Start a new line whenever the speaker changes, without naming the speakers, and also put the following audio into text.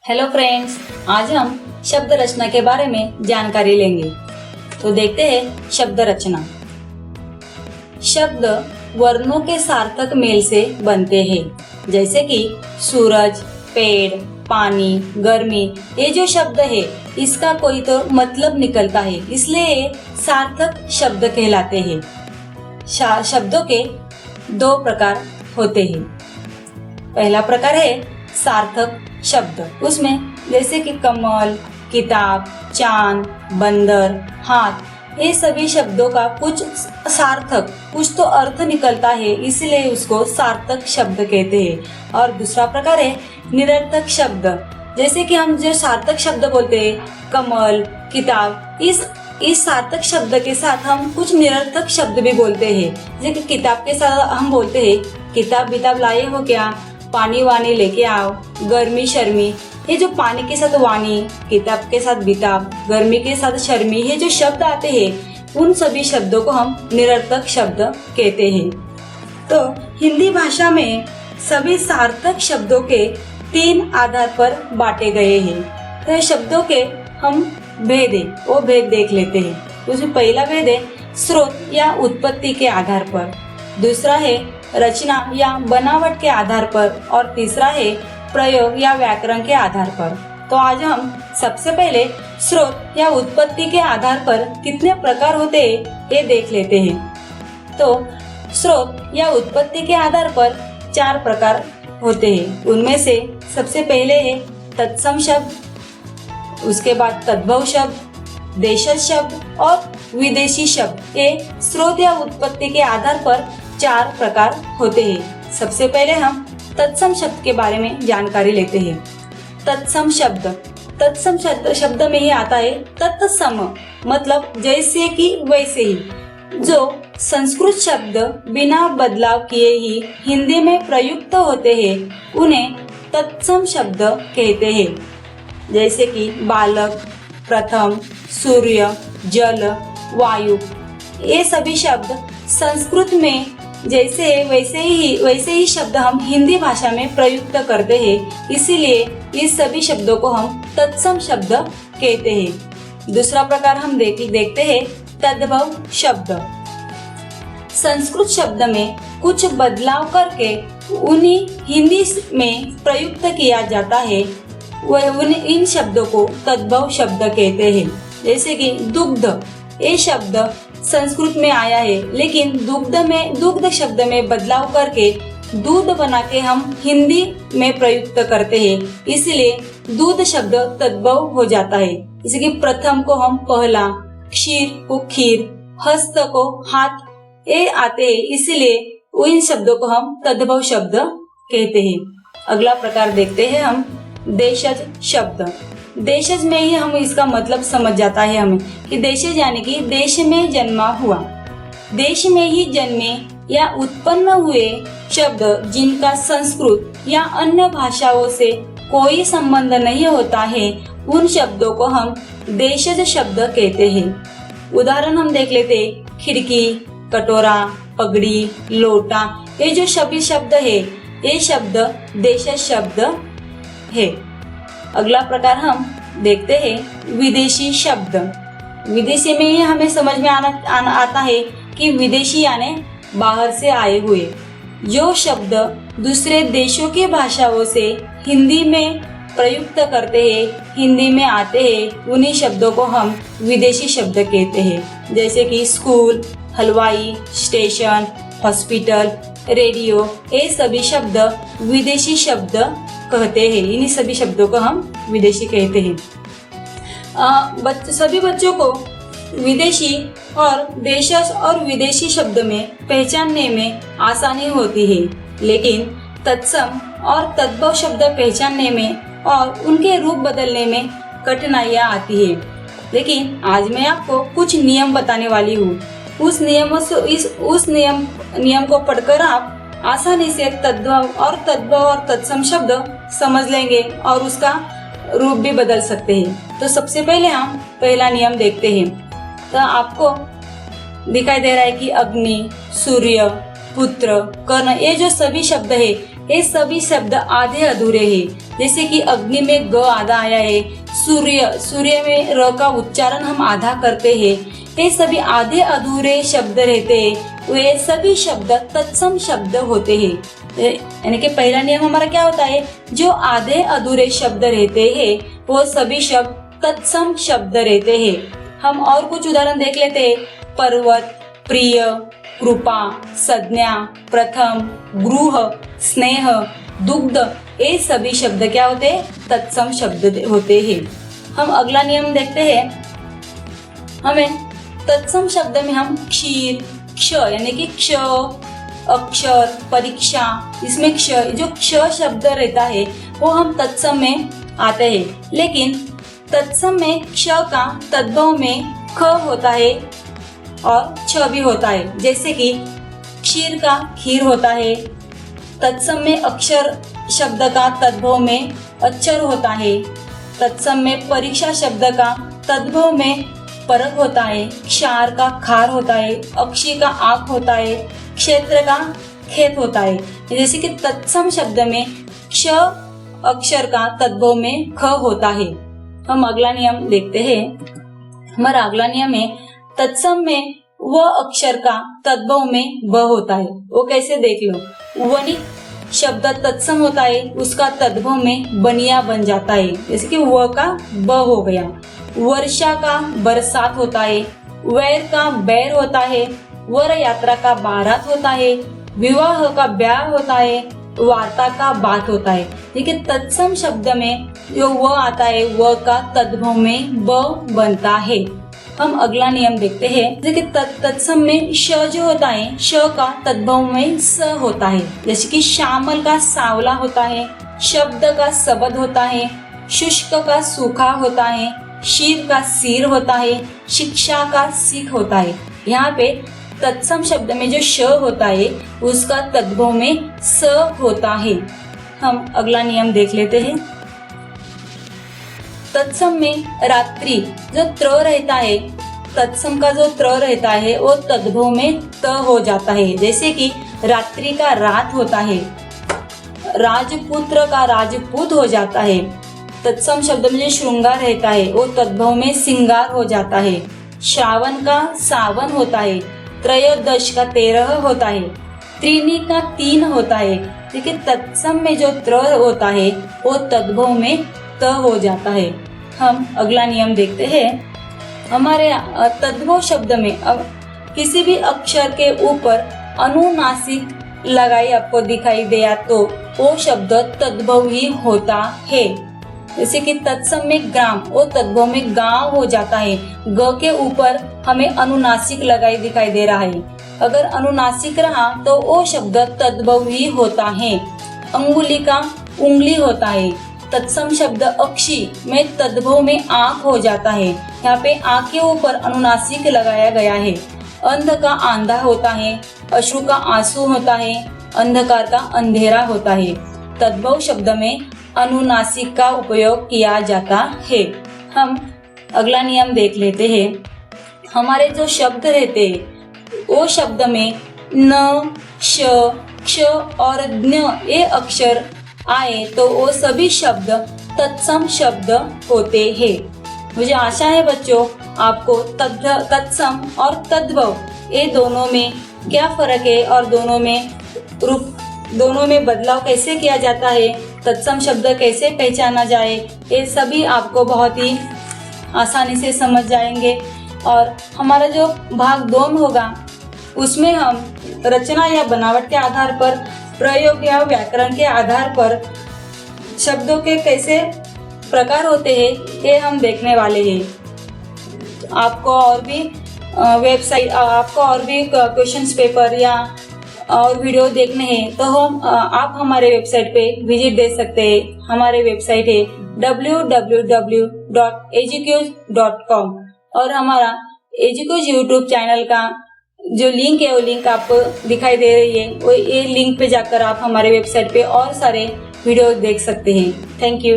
Hello friends, आज हम शब्द रचना के बारे में जानकारी लेंगे। तो देखते हैं शब्द रचना। शब्द वर्णों के सार्थक मेल से बनते हैं, जैसे कि सूरज, पेड़, पानी, गर्मी। ये जो शब्द है इसका कोई तो मतलब निकलता है, इसलिए ये सार्थक शब्द कहलाते हैं। शब्दों के दो प्रकार होते हैं। पहला प्रकार है सार्थक शब्द। उसमें जैसे कि कमल, किताब, चांद, बंदर, हाथ, ये सभी शब्दों का कुछ सार्थक, कुछ तो अर्थ निकलता है, इसलिए उसको सार्थक शब्द कहते हैं। और दूसरा प्रकार है निरर्थक शब्द। जैसे कि हम जो सार्थक शब्द बोलते हैं, कमल, किताब, इस सार्थक शब्द के साथ हम कुछ निरर्थक शब्द भी बोलते हैं। जैसे कि किताब के साथ हम बोलते हैं, किताब बिताब लाए हो क्या, पानी वानी लेके आओ, गर्मी शर्मी। ये जो पानी के साथ वानी, किताब के साथ बिताब, गर्मी के साथ शर्मी, ये जो शब्द आते हैं उन सभी शब्दों को हम निरर्थक शब्द कहते हैं। तो हिंदी भाषा में सभी सार्थक शब्दों के 3 आधार पर बांटे गए हैं। तो शब्दों के हम भेद है वो भेद देख लेते हैं। उसमें पहला भेद है स्रोत या उत्पत्ति के आधार पर, दूसरा है रचना या बनावट के आधार पर, और तीसरा है प्रयोग या व्याकरण के आधार पर। तो आज हम सबसे पहले स्रोत या उत्पत्ति के आधार पर कितने प्रकार होते हैं ये देख लेते हैं। तो स्रोत या उत्पत्ति के आधार पर 4 प्रकार होते हैं। उनमें से सबसे पहले है तत्सम शब्द, उसके बाद तद्भव शब्द, देशज शब्द और विदेशी शब्द। ये स्रोत या उत्पत्ति के आधार पर 4 प्रकार होते हैं। सबसे पहले हम तत्सम शब्द के बारे में जानकारी लेते हैं। तत्सम शब्द में ही आता है तत्सम, मतलब जैसे कि वैसे ही। जो संस्कृत शब्द बिना बदलाव किए ही हिंदी में प्रयुक्त होते हैं उन्हें तत्सम शब्द कहते हैं। जैसे कि बालक, प्रथम, सूर्य, जल, वायु, ये सभी शब्द संस्कृत में जैसे वैसे ही शब्द हम हिंदी भाषा में प्रयुक्त करते हैं, इसीलिए इस सभी शब्दों को हम तत्सम शब्द कहते हैं। दूसरा प्रकार हम देखते हैं तद्भव शब्द। संस्कृत शब्द में कुछ बदलाव करके उन्हें हिंदी में प्रयुक्त किया जाता है, इन शब्दों को तद्भव शब्द कहते हैं। जैसे कि दुग्ध, ये शब्द संस्कृत में आया है, लेकिन दुग्ध शब्द में बदलाव करके दूध बना के हम हिंदी में प्रयुक्त करते हैं, इसलिए दूध शब्द तद्भव हो जाता है। जैसे कि प्रथम को हम पहला, क्षीर को खीर, हस्त को हाथ, ये आते हैं, इसलिए इन शब्दों को हम तद्भव शब्द कहते हैं। अगला प्रकार देखते हैं हम देशज शब्द। देशज में ही हम इसका मतलब समझ जाता है हमें कि देशज यानी कि देश में जन्मा हुआ, देश में ही जन्मे या उत्पन्न हुए शब्द जिनका संस्कृत या अन्य भाषाओं से कोई संबंध नहीं होता है, उन शब्दों को हम देशज शब्द कहते हैं। उदाहरण हम देख लेते, खिड़की, कटोरा, पगड़ी, लोटा, ये जो सभी शब्द है ये शब्द देशज शब्द है। अगला प्रकार हम देखते हैं विदेशी शब्द। विदेशी में ही हमें समझ में आता है कि विदेशी यानी बाहर से आए हुए। जो शब्द दूसरे देशों की भाषाओं से हिंदी में प्रयुक्त करते हैं, हिंदी में आते हैं, उन्हीं शब्दों को हम विदेशी शब्द कहते हैं। जैसे कि स्कूल, हलवाई, स्टेशन, हॉस्पिटल, रेडियो, ये सभी शब्द विदेशी शब्द कहते हैं। इन्हीं सभी शब्दों को हम विदेशी कहते हैं। सभी बच्चों को विदेशी और देशज और विदेशी शब्द में पहचानने में आसानी होती है, लेकिन तत्सम और तद्भव शब्द पहचानने में और उनके रूप बदलने में कठिनाइयाँ आती है। लेकिन आज मैं आपको कुछ नियम बताने वाली हूँ। उस नियम को पढ़कर आप आसानी से तद्भव और तत्सम शब्द समझ लेंगे और उसका रूप भी बदल सकते हैं। तो सबसे पहले हम पहला नियम देखते हैं। तो आपको दिखाई दे रहा है कि अग्नि, सूर्य, पुत्र, कर्ण, ये जो सभी शब्द है ये सभी शब्द आधे अधूरे हैं। जैसे कि अग्नि में ग आधा आया है, सूर्य में र का उच्चारण हम आधा करते हैं। ये सभी आधे अधूरे शब्द रहते हैं, वे सभी शब्द तत्सम शब्द होते हैं। यानी कि पहला नियम हमारा क्या होता है, जो आधे अधूरे शब्द रहते हैं वो सभी शब्द तत्सम शब्द रहते हैं। हम और कुछ उदाहरण देख लेते हैं। पर्वत, प्रिय, कृपा, संज्ञा, प्रथम, गृह, स्नेह, दुग्ध, ये सभी शब्द क्या होते हैं, तत्सम शब्द होते हैं। हम अगला नियम देखते हैं। हमें तत्सम शब्द में हम क्षीर, क्ष यानी कि क्ष, अक्षर, परीक्षा, इसमें क्ष, जो क्ष शब्द रहता है वो हम तत्सम में आते हैं। लेकिन तत्सम में क्ष का तद्भव में ख होता है और छ भी होता है। जैसे कि क्षीर का खीर होता है। तत्सम में अक्षर शब्द का तद्भव में अक्षर होता है। तत्सम में परीक्षा शब्द का तद्भव में परक होता है। क्षार का खार होता है। अक्षी का आक होता है। क्षेत्र का खेत होता है। जैसे कि तत्सम शब्द में क्ष अक्षर का तद्भव में ख होता है। हम अगला नियम देखते हैं। हमारा अगला नियम है, तत्सम में व अक्षर का तद्भव में ब होता है। वो कैसे देख लो। वनिक शब्द तत्सम होता है, उसका तद्भव में बनिया बन जाता है। जैसे कि व का ब हो गया। वर्षा का बरसात होता है। वैर का बैर होता है। वर यात्रा का बारात होता है। विवाह का ब्याह होता है। वार्ता का बात होता है। देखिए तत्सम शब्द में जो व आता है व का तद्भव में ब बनता है। हम अगला नियम देखते हैं। जैसे कि तत्सम में श जो होता है, श का तद्भव में स होता है। जैसे कि श्यामल का सांवला होता है। शब्द का शब्द होता है। शुष्क का सूखा होता है। शीर का सीर होता है। शिक्षा का सीख होता है। यहाँ पे तत्सम शब्द में जो श होता है उसका तद्भव में स होता है। हम अगला नियम देख लेते हैं। तत्सम में रात्रि जो त्र रहता है, तत्सम का जो त्र रहता है वो तद्भव में त हो जाता है। जैसे कि रात्रि का रात होता है। राजपुत्र का राजपूत हो जाता है। तत्सम शब्द में जो श्रृंगार रहता है वो तद्भव में सिंगार हो जाता है। श्रावण का सावन होता है। त्रयोदश का 13 होता है। त्रीनी का 3 होता है। देखिए तत्सम में जो त्र होता है वो तद्भव में त हो जाता है। हम अगला नियम देखते हैं। हमारे तद्भव शब्द में अब किसी भी अक्षर के ऊपर अनुनासिक लगाई आपको दिखाई दिया तो वो शब्द तद्भव ही होता है। जैसे कि तत्सम में ग्राम, वो तद्भव में गांव हो जाता है। ग के ऊपर हमें अनुनासिक लगाई दिखाई दे रहा है। अगर अनुनासिक रहा तो वो शब्द तद्भव ही होता है। अंगुली का उंगली होता है। तत्सम शब्द अक्षी में तद्भव में आंख हो जाता है। यहाँ पे आंख के ऊपर अनुनासिक लगाया गया है। अंध का आंधा होता है। अश्रु का आंसू होता है। अंधकार का अंधेरा होता है। तद्भव शब्द में अनुनासिक का उपयोग किया जाता है। हम अगला नियम देख लेते हैं। हमारे जो शब्द रहते हैं वो शब्द में न, श, क्ष और ज्ञ ये अक्षर आए तो वो सभी शब्द तत्सम शब्द होते हैं। मुझे आशा है बच्चों आपको तत्सम और तद्भव ये दोनों में क्या फर्क है और दोनों में बदलाव कैसे किया जाता है, तत्सम शब्द कैसे पहचाना जाए, ये सभी आपको बहुत ही आसानी से समझ जाएंगे। और हमारा जो भाग 2 होगा उसमें हम रचना या बनावट के आधार पर, प्रयोग या व्याकरण के आधार पर शब्दों के कैसे प्रकार होते हैं ये हम देखने वाले हैं। आपको और भी क्वेश्चंस पेपर या और वीडियो देखने हैं तो आप हमारे वेबसाइट पे विजिट दे सकते हैं। हमारे वेबसाइट है www.educuse.com और हमारा एजुक्यूज यूट्यूब चैनल का जो लिंक है वो लिंक आपको दिखाई दे रही है। वो ये लिंक पे जाकर आप हमारे वेबसाइट पे और सारे वीडियो देख सकते हैं। Thank you.